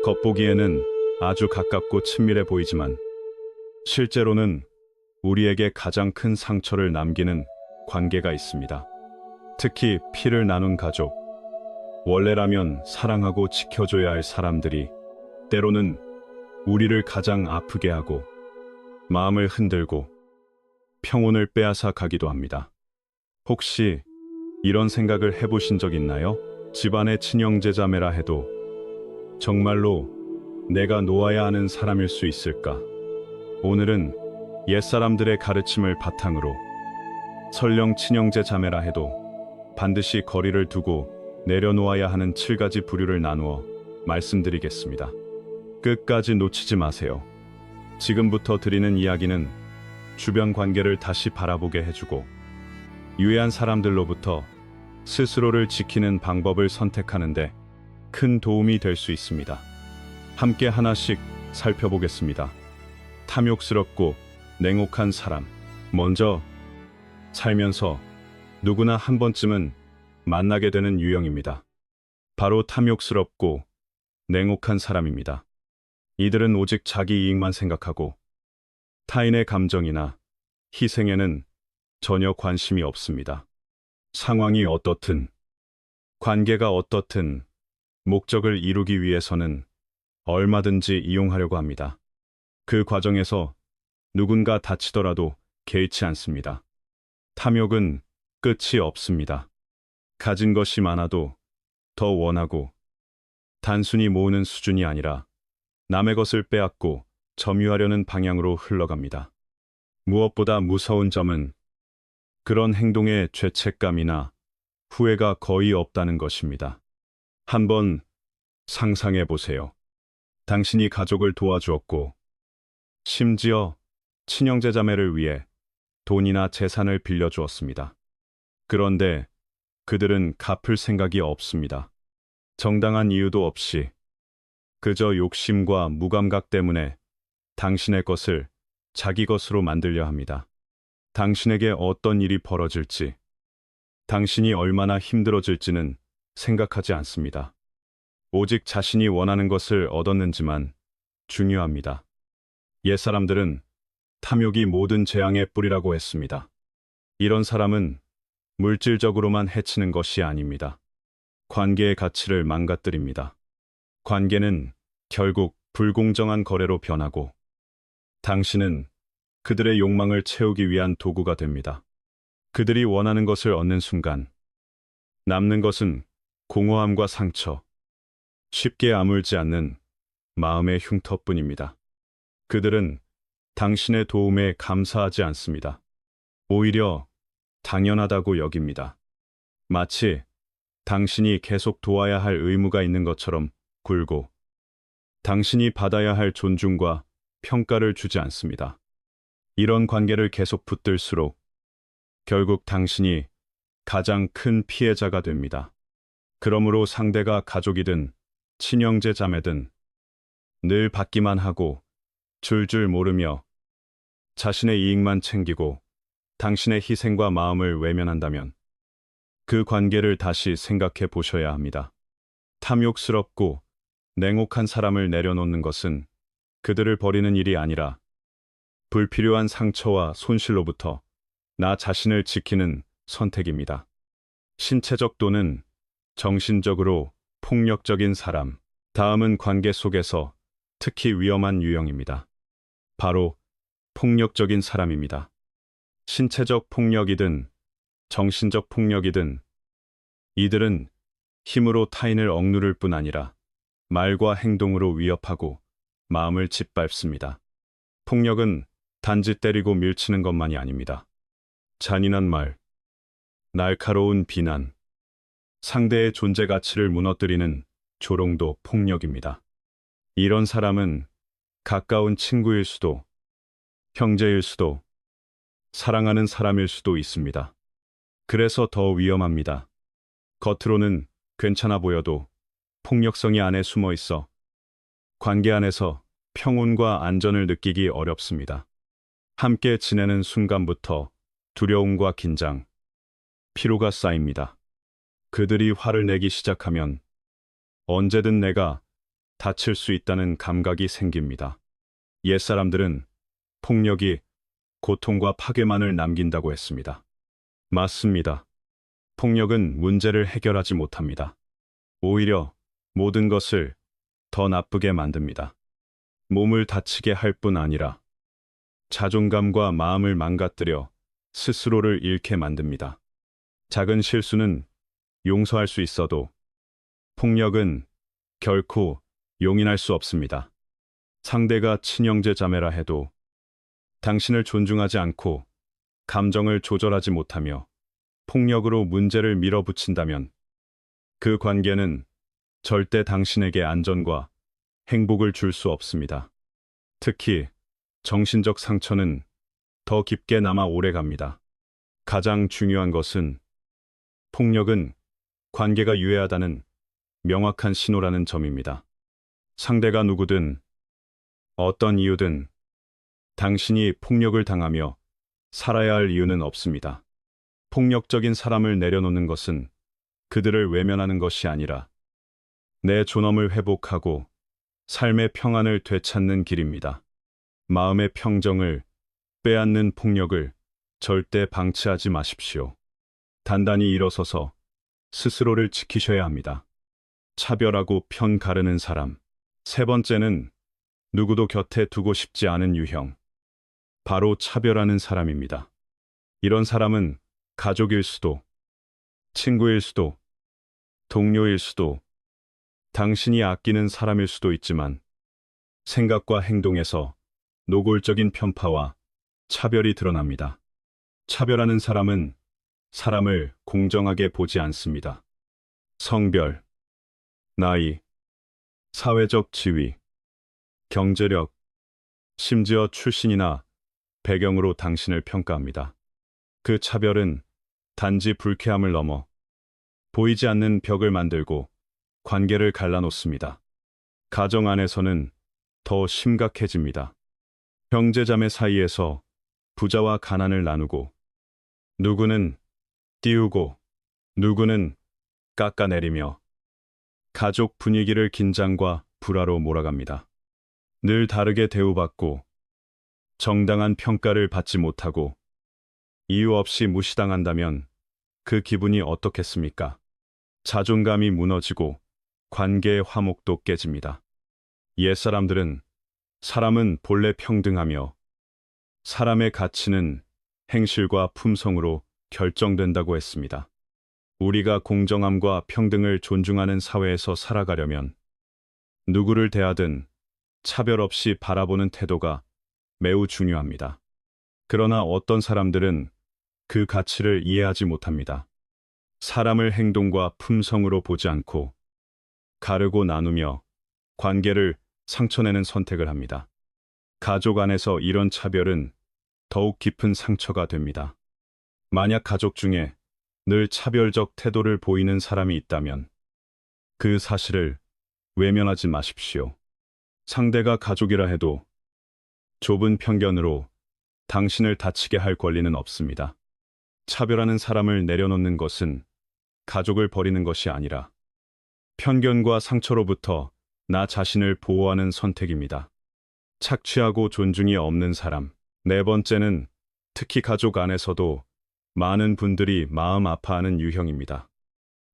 겉보기에는 아주 가깝고 친밀해 보이지만 실제로는 우리에게 가장 큰 상처를 남기는 관계가 있습니다. 특히 피를 나눈 가족, 원래라면 사랑하고 지켜줘야 할 사람들이 때로는 우리를 가장 아프게 하고 마음을 흔들고 평온을 빼앗아 가기도 합니다. 혹시 이런 생각을 해보신 적 있나요? 집안의 친형제 자매라 해도 정말로 내가 놓아야 하는 사람일 수 있을까? 오늘은 옛사람들의 가르침을 바탕으로 설령 친형제 자매라 해도 반드시 거리를 두고 내려놓아야 하는 7가지 부류를 나누어 말씀드리겠습니다. 끝까지 놓치지 마세요. 지금부터 드리는 이야기는 주변 관계를 다시 바라보게 해주고 유해한 사람들로부터 스스로를 지키는 방법을 선택하는데 큰 도움이 될 수 있습니다. 함께 하나씩 살펴보겠습니다. 탐욕스럽고 냉혹한 사람. 먼저, 살면서 누구나 한 번쯤은 만나게 되는 유형입니다. 바로 탐욕스럽고 냉혹한 사람입니다. 이들은 오직 자기 이익만 생각하고 타인의 감정이나 희생에는 전혀 관심이 없습니다. 상황이 어떻든, 관계가 어떻든 목적을 이루기 위해서는 얼마든지 이용하려고 합니다. 그 과정에서 누군가 다치더라도 개의치 않습니다. 탐욕은 끝이 없습니다. 가진 것이 많아도 더 원하고 단순히 모으는 수준이 아니라 남의 것을 빼앗고 점유하려는 방향으로 흘러갑니다. 무엇보다 무서운 점은 그런 행동에 죄책감이나 후회가 거의 없다는 것입니다. 한번 상상해 보세요. 당신이 가족을 도와주었고 심지어 친형제 자매를 위해 돈이나 재산을 빌려주었습니다. 그런데 그들은 갚을 생각이 없습니다. 정당한 이유도 없이 그저 욕심과 무감각 때문에 당신의 것을 자기 것으로 만들려 합니다. 당신에게 어떤 일이 벌어질지, 당신이 얼마나 힘들어질지는 생각하지 않습니다. 오직 자신이 원하는 것을 얻었는지만 중요합니다. 옛사람들은 탐욕이 모든 재앙의 뿌리라고 했습니다. 이런 사람은 물질적으로만 해치는 것이 아닙니다. 관계의 가치를 망가뜨립니다. 관계는 결국 불공정한 거래로 변하고 당신은 그들의 욕망을 채우기 위한 도구가 됩니다. 그들이 원하는 것을 얻는 순간 남는 것은 공허함과 상처, 쉽게 아물지 않는 마음의 흉터뿐입니다. 그들은 당신의 도움에 감사하지 않습니다. 오히려 당연하다고 여깁니다. 마치 당신이 계속 도와야 할 의무가 있는 것처럼 굴고 당신이 받아야 할 존중과 평가를 주지 않습니다. 이런 관계를 계속 붙들수록 결국 당신이 가장 큰 피해자가 됩니다. 그러므로 상대가 가족이든 친형제 자매든 늘 받기만 하고 줄줄 모르며 자신의 이익만 챙기고 당신의 희생과 마음을 외면한다면 그 관계를 다시 생각해 보셔야 합니다. 탐욕스럽고 냉혹한 사람을 내려놓는 것은 그들을 버리는 일이 아니라 불필요한 상처와 손실로부터 나 자신을 지키는 선택입니다. 신체적 또는 정신적으로 폭력적인 사람. 다음은 관계 속에서 특히 위험한 유형입니다. 바로 폭력적인 사람입니다. 신체적 폭력이든 정신적 폭력이든 이들은 힘으로 타인을 억누를 뿐 아니라 말과 행동으로 위협하고 마음을 짓밟습니다. 폭력은 단지 때리고 밀치는 것만이 아닙니다. 잔인한 말, 날카로운 비난, 상대의 존재 가치를 무너뜨리는 조롱도 폭력입니다. 이런 사람은 가까운 친구일 수도, 형제일 수도, 사랑하는 사람일 수도 있습니다. 그래서 더 위험합니다. 겉으로는 괜찮아 보여도 폭력성이 안에 숨어 있어 관계 안에서 평온과 안전을 느끼기 어렵습니다. 함께 지내는 순간부터 두려움과 긴장, 피로가 쌓입니다. 그들이 화를 내기 시작하면 언제든 내가 다칠 수 있다는 감각이 생깁니다. 옛사람들은 폭력이 고통과 파괴만을 남긴다고 했습니다. 맞습니다. 폭력은 문제를 해결하지 못합니다. 오히려 모든 것을 더 나쁘게 만듭니다. 몸을 다치게 할 뿐 아니라 자존감과 마음을 망가뜨려 스스로를 잃게 만듭니다. 작은 실수는 용서할 수 있어도 폭력은 결코 용인할 수 없습니다. 상대가 친형제 자매라 해도 당신을 존중하지 않고 감정을 조절하지 못하며 폭력으로 문제를 밀어붙인다면 그 관계는 절대 당신에게 안전과 행복을 줄 수 없습니다. 특히 정신적 상처는 더 깊게 남아 오래 갑니다. 가장 중요한 것은 폭력은 관계가 유해하다는 명확한 신호라는 점입니다. 상대가 누구든 어떤 이유든 당신이 폭력을 당하며 살아야 할 이유는 없습니다. 폭력적인 사람을 내려놓는 것은 그들을 외면하는 것이 아니라 내 존엄을 회복하고 삶의 평안을 되찾는 길입니다. 마음의 평정을 빼앗는 폭력을 절대 방치하지 마십시오. 단단히 일어서서 스스로를 지키셔야 합니다. 차별하고 편 가르는 사람. 세 번째는 누구도 곁에 두고 싶지 않은 유형. 바로 차별하는 사람입니다. 이런 사람은 가족일 수도, 친구일 수도, 동료일 수도, 당신이 아끼는 사람일 수도 있지만 생각과 행동에서 노골적인 편파와 차별이 드러납니다. 차별하는 사람은 사람을 공정하게 보지 않습니다. 성별, 나이, 사회적 지위, 경제력, 심지어 출신이나 배경으로 당신을 평가합니다. 그 차별은 단지 불쾌함을 넘어 보이지 않는 벽을 만들고 관계를 갈라놓습니다. 가정 안에서는 더 심각해집니다. 형제자매 사이에서 부자와 가난을 나누고 누구는 띄우고 누구는 깎아내리며 가족 분위기를 긴장과 불화로 몰아갑니다. 늘 다르게 대우받고 정당한 평가를 받지 못하고 이유 없이 무시당한다면 그 기분이 어떻겠습니까? 자존감이 무너지고 관계의 화목도 깨집니다. 옛사람들은 사람은 본래 평등하며 사람의 가치는 행실과 품성으로 결정된다고 했습니다. 우리가 공정함과 평등을 존중하는 사회에서 살아가려면 누구를 대하든 차별 없이 바라보는 태도가 매우 중요합니다. 그러나 어떤 사람들은 그 가치를 이해하지 못합니다. 사람을 행동과 품성으로 보지 않고 가르고 나누며 관계를 상처내는 선택을 합니다. 가족 안에서 이런 차별은 더욱 깊은 상처가 됩니다. 만약 가족 중에 늘 차별적 태도를 보이는 사람이 있다면 그 사실을 외면하지 마십시오. 상대가 가족이라 해도 좁은 편견으로 당신을 다치게 할 권리는 없습니다. 차별하는 사람을 내려놓는 것은 가족을 버리는 것이 아니라 편견과 상처로부터 나 자신을 보호하는 선택입니다. 착취하고 존중이 없는 사람. 네 번째는 특히 가족 안에서도 많은 분들이 마음 아파하는 유형입니다.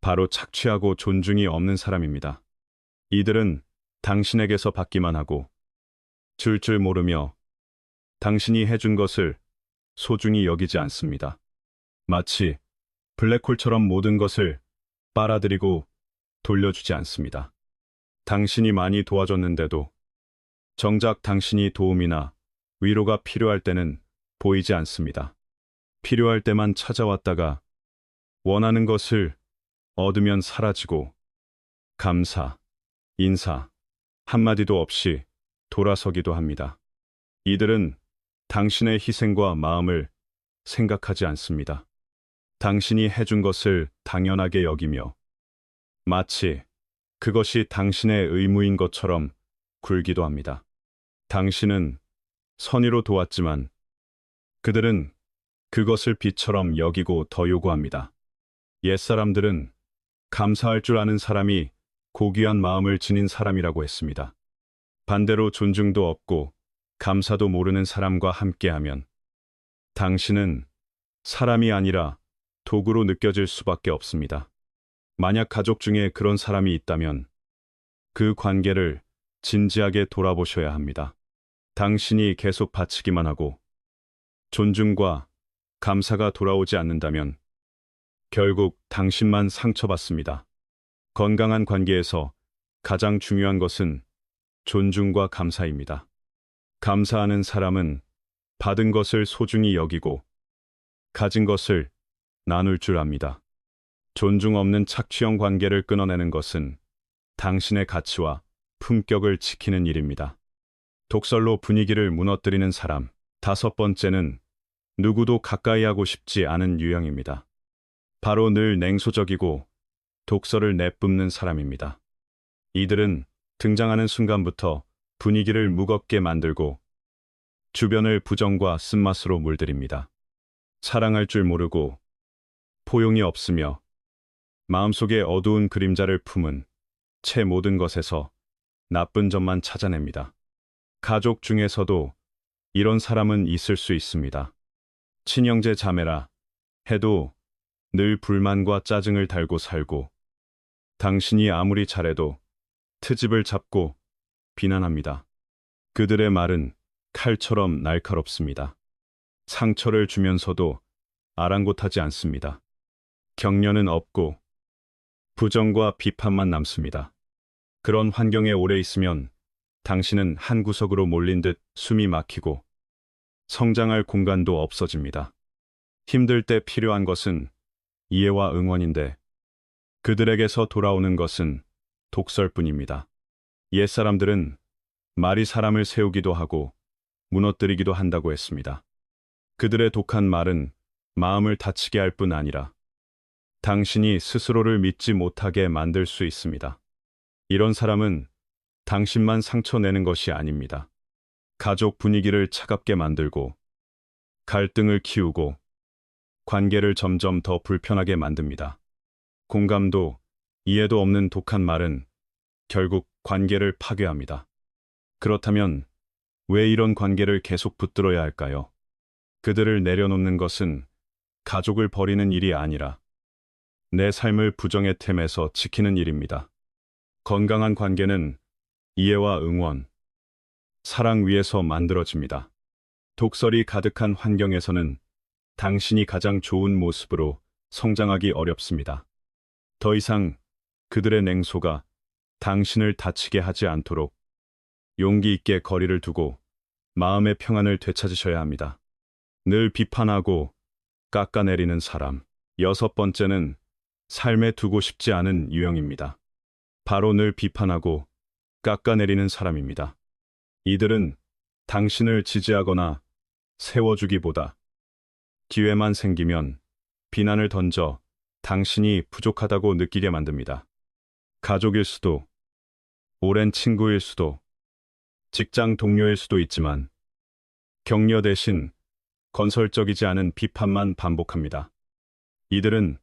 바로 착취하고 존중이 없는 사람입니다. 이들은 당신에게서 받기만 하고 줄 줄 모르며 당신이 해준 것을 소중히 여기지 않습니다. 마치 블랙홀처럼 모든 것을 빨아들이고 돌려주지 않습니다. 당신이 많이 도와줬는데도 정작 당신이 도움이나 위로가 필요할 때는 보이지 않습니다. 필요할 때만 찾아왔다가 원하는 것을 얻으면 사라지고 감사, 인사 한마디도 없이 돌아서기도 합니다. 이들은 당신의 희생과 마음을 생각하지 않습니다. 당신이 해준 것을 당연하게 여기며 마치 그것이 당신의 의무인 것처럼 굴기도 합니다. 당신은 선의로 도왔지만 그들은 그것을 빚처럼 여기고 더 요구합니다. 옛사람들은 감사할 줄 아는 사람이 고귀한 마음을 지닌 사람이라고 했습니다. 반대로 존중도 없고 감사도 모르는 사람과 함께하면 당신은 사람이 아니라 도구로 느껴질 수밖에 없습니다. 만약 가족 중에 그런 사람이 있다면 그 관계를 진지하게 돌아보셔야 합니다. 당신이 계속 바치기만 하고 존중과 감사가 돌아오지 않는다면 결국 당신만 상처받습니다. 건강한 관계에서 가장 중요한 것은 존중과 감사입니다. 감사하는 사람은 받은 것을 소중히 여기고 가진 것을 나눌 줄 압니다. 존중 없는 착취형 관계를 끊어내는 것은 당신의 가치와 품격을 지키는 일입니다. 독설로 분위기를 무너뜨리는 사람. 5번째는 누구도 가까이 하고 싶지 않은 유형입니다. 바로 늘 냉소적이고 독설을 내뿜는 사람입니다. 이들은 등장하는 순간부터 분위기를 무겁게 만들고 주변을 부정과 쓴맛으로 물들입니다. 사랑할 줄 모르고 포용이 없으며 마음속에 어두운 그림자를 품은 채 모든 것에서 나쁜 점만 찾아냅니다. 가족 중에서도 이런 사람은 있을 수 있습니다. 친형제 자매라 해도 늘 불만과 짜증을 달고 살고 당신이 아무리 잘해도 트집을 잡고 비난합니다. 그들의 말은 칼처럼 날카롭습니다. 상처를 주면서도 아랑곳하지 않습니다. 격려는 없고 부정과 비판만 남습니다. 그런 환경에 오래 있으면 당신은 한 구석으로 몰린 듯 숨이 막히고 성장할 공간도 없어집니다. 힘들 때 필요한 것은 이해와 응원인데 그들에게서 돌아오는 것은 독설뿐입니다. 옛사람들은 말이 사람을 세우기도 하고 무너뜨리기도 한다고 했습니다. 그들의 독한 말은 마음을 다치게 할 뿐 아니라 당신이 스스로를 믿지 못하게 만들 수 있습니다. 이런 사람은 당신만 상처내는 것이 아닙니다. 가족 분위기를 차갑게 만들고 갈등을 키우고 관계를 점점 더 불편하게 만듭니다. 공감도 이해도 없는 독한 말은 결국 관계를 파괴합니다. 그렇다면 왜 이런 관계를 계속 붙들어야 할까요? 그들을 내려놓는 것은 가족을 버리는 일이 아니라 내 삶을 부정의 템에서 지키는 일입니다. 건강한 관계는 이해와 응원, 사랑 위에서 만들어집니다. 독설이 가득한 환경에서는 당신이 가장 좋은 모습으로 성장하기 어렵습니다. 더 이상 그들의 냉소가 당신을 다치게 하지 않도록 용기 있게 거리를 두고 마음의 평안을 되찾으셔야 합니다. 늘 비판하고 깎아내리는 사람. 6번째는 삶에 두고 싶지 않은 유형입니다. 바로 늘 비판하고 깎아내리는 사람입니다. 이들은 당신을 지지하거나 세워주기보다 기회만 생기면 비난을 던져 당신이 부족하다고 느끼게 만듭니다. 가족일 수도, 오랜 친구일 수도, 직장 동료일 수도 있지만 격려 대신 건설적이지 않은 비판만 반복합니다. 이들은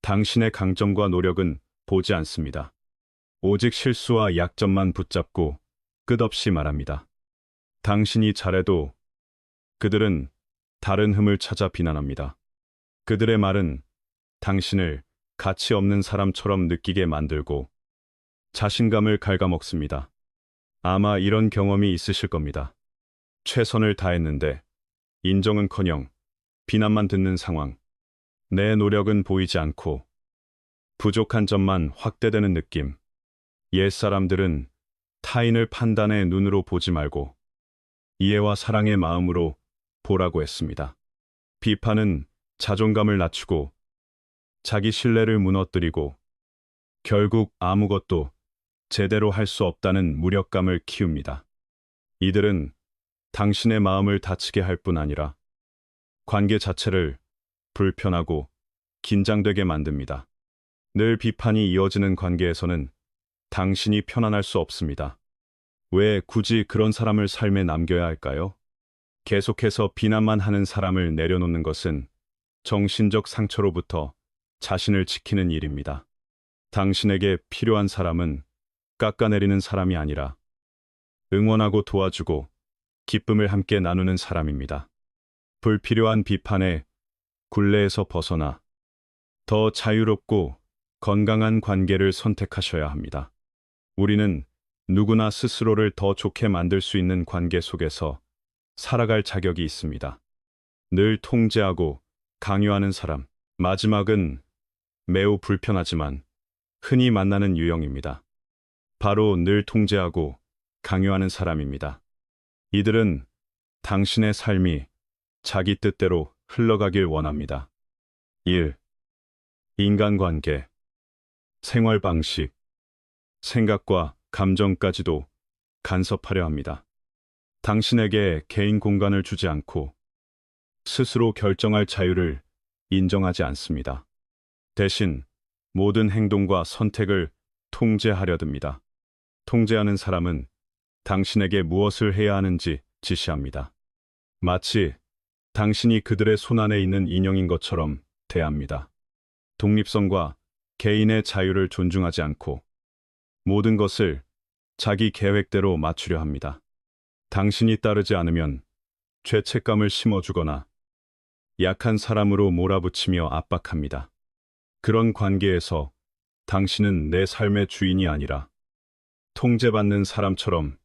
당신의 강점과 노력은 보지 않습니다. 오직 실수와 약점만 붙잡고 끝없이 말합니다. 당신이 잘해도 그들은 다른 흠을 찾아 비난합니다. 그들의 말은 당신을 가치 없는 사람처럼 느끼게 만들고 자신감을 갉아먹습니다. 아마 이런 경험이 있으실 겁니다. 최선을 다했는데 인정은커녕 비난만 듣는 상황. 내 노력은 보이지 않고 부족한 점만 확대되는 느낌. 옛사람들은 타인을 판단의 눈으로 보지 말고 이해와 사랑의 마음으로 보라고 했습니다. 비판은 자존감을 낮추고 자기 신뢰를 무너뜨리고 결국 아무것도 제대로 할 수 없다는 무력감을 키웁니다. 이들은 당신의 마음을 다치게 할 뿐 아니라 관계 자체를 불편하고 긴장되게 만듭니다. 늘 비판이 이어지는 관계에서는 당신이 편안할 수 없습니다. 왜 굳이 그런 사람을 삶에 남겨야 할까요? 계속해서 비난만 하는 사람을 내려놓는 것은 정신적 상처로부터 자신을 지키는 일입니다. 당신에게 필요한 사람은 깎아내리는 사람이 아니라 응원하고 도와주고 기쁨을 함께 나누는 사람입니다. 불필요한 비판에 굴레에서 벗어나 더 자유롭고 건강한 관계를 선택하셔야 합니다. 우리는 누구나 스스로를 더 좋게 만들 수 있는 관계 속에서 살아갈 자격이 있습니다. 늘 통제하고 강요하는 사람. 마지막은 매우 불편하지만 흔히 만나는 유형입니다. 바로 늘 통제하고 강요하는 사람입니다. 이들은 당신의 삶이 자기 뜻대로 흘러가길 원합니다. 1. 인간관계, 생활 방식, 생각과 감정까지도 간섭하려 합니다. 당신에게 개인 공간을 주지 않고 스스로 결정할 자유를 인정하지 않습니다. 대신 모든 행동과 선택을 통제하려 듭니다. 통제하는 사람은 당신에게 무엇을 해야 하는지 지시합니다. 마치 당신이 그들의 손안에 있는 인형인 것처럼 대합니다. 독립성과 개인의 자유를 존중하지 않고 모든 것을 자기 계획대로 맞추려 합니다. 당신이 따르지 않으면 죄책감을 심어주거나 약한 사람으로 몰아붙이며 압박합니다. 그런 관계에서 당신은 내 삶의 주인이 아니라 통제받는 사람처럼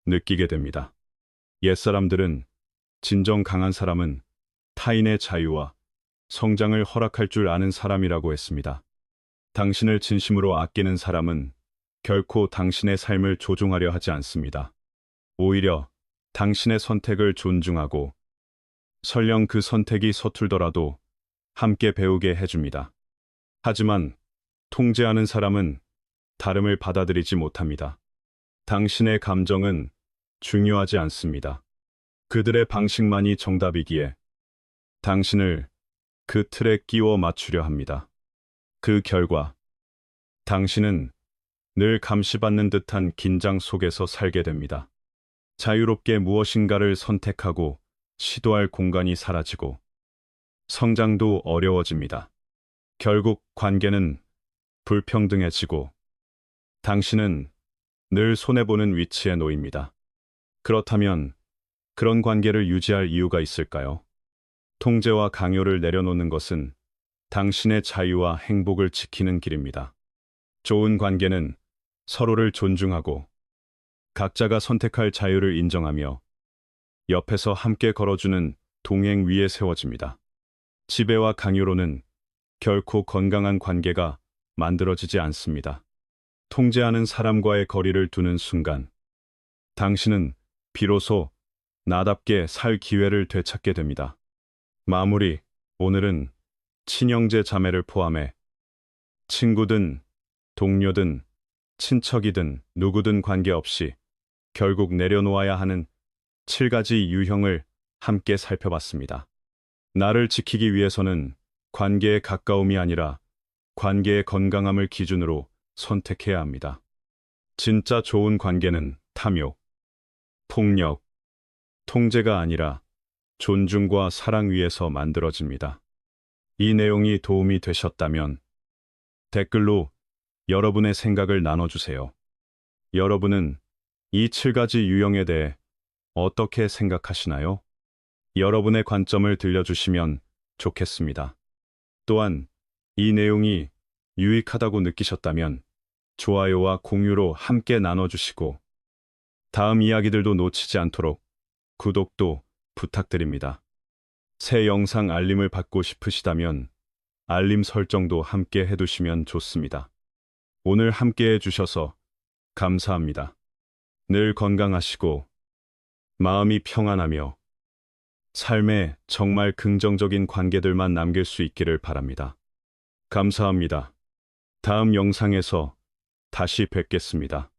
느끼게 됩니다. 옛사람들은 진정 강한 사람은 타인의 자유와 성장을 허락할 줄 아는 사람이라고 했습니다. 당신을 진심으로 아끼는 사람은 결코 당신의 삶을 조종하려 하지 않습니다. 오히려 당신의 선택을 존중하고 설령 그 선택이 서툴더라도 함께 배우게 해줍니다. 하지만 통제하는 사람은 다름을 받아들이지 못합니다. 당신의 감정은 중요하지 않습니다. 그들의 방식만이 정답이기에 당신을 그 틀에 끼워 맞추려 합니다. 그 결과 당신은 늘 감시받는 듯한 긴장 속에서 살게 됩니다. 자유롭게 무엇인가를 선택하고 시도할 공간이 사라지고 성장도 어려워집니다. 결국 관계는 불평등해지고 당신은 늘 손해보는 위치에 놓입니다. 그렇다면 그런 관계를 유지할 이유가 있을까요? 통제와 강요를 내려놓는 것은 당신의 자유와 행복을 지키는 길입니다. 좋은 관계는 서로를 존중하고 각자가 선택할 자유를 인정하며 옆에서 함께 걸어주는 동행 위에 세워집니다. 지배와 강요로는 결코 건강한 관계가 만들어지지 않습니다. 통제하는 사람과의 거리를 두는 순간 당신은 비로소 나답게 살 기회를 되찾게 됩니다. 마무리. 오늘은 친형제 자매를 포함해 친구든 동료든 친척이든 누구든 관계없이 결국 내려놓아야 하는 7가지 유형을 함께 살펴봤습니다. 나를 지키기 위해서는 관계의 가까움이 아니라 관계의 건강함을 기준으로 선택해야 합니다. 진짜 좋은 관계는 탐욕, 폭력, 통제가 아니라 존중과 사랑 위에서 만들어집니다. 이 내용이 도움이 되셨다면 댓글로 여러분의 생각을 나눠주세요. 여러분은 이 7가지 유형에 대해 어떻게 생각하시나요? 여러분의 관점을 들려주시면 좋겠습니다. 또한 이 내용이 유익하다고 느끼셨다면 좋아요와 공유로 함께 나눠주시고 다음 이야기들도 놓치지 않도록 구독도 부탁드립니다. 새 영상 알림을 받고 싶으시다면 알림 설정도 함께 해두시면 좋습니다. 오늘 함께 해주셔서 감사합니다. 늘 건강하시고 마음이 평안하며 삶에 정말 긍정적인 관계들만 남길 수 있기를 바랍니다. 감사합니다. 다음 영상에서 다시 뵙겠습니다.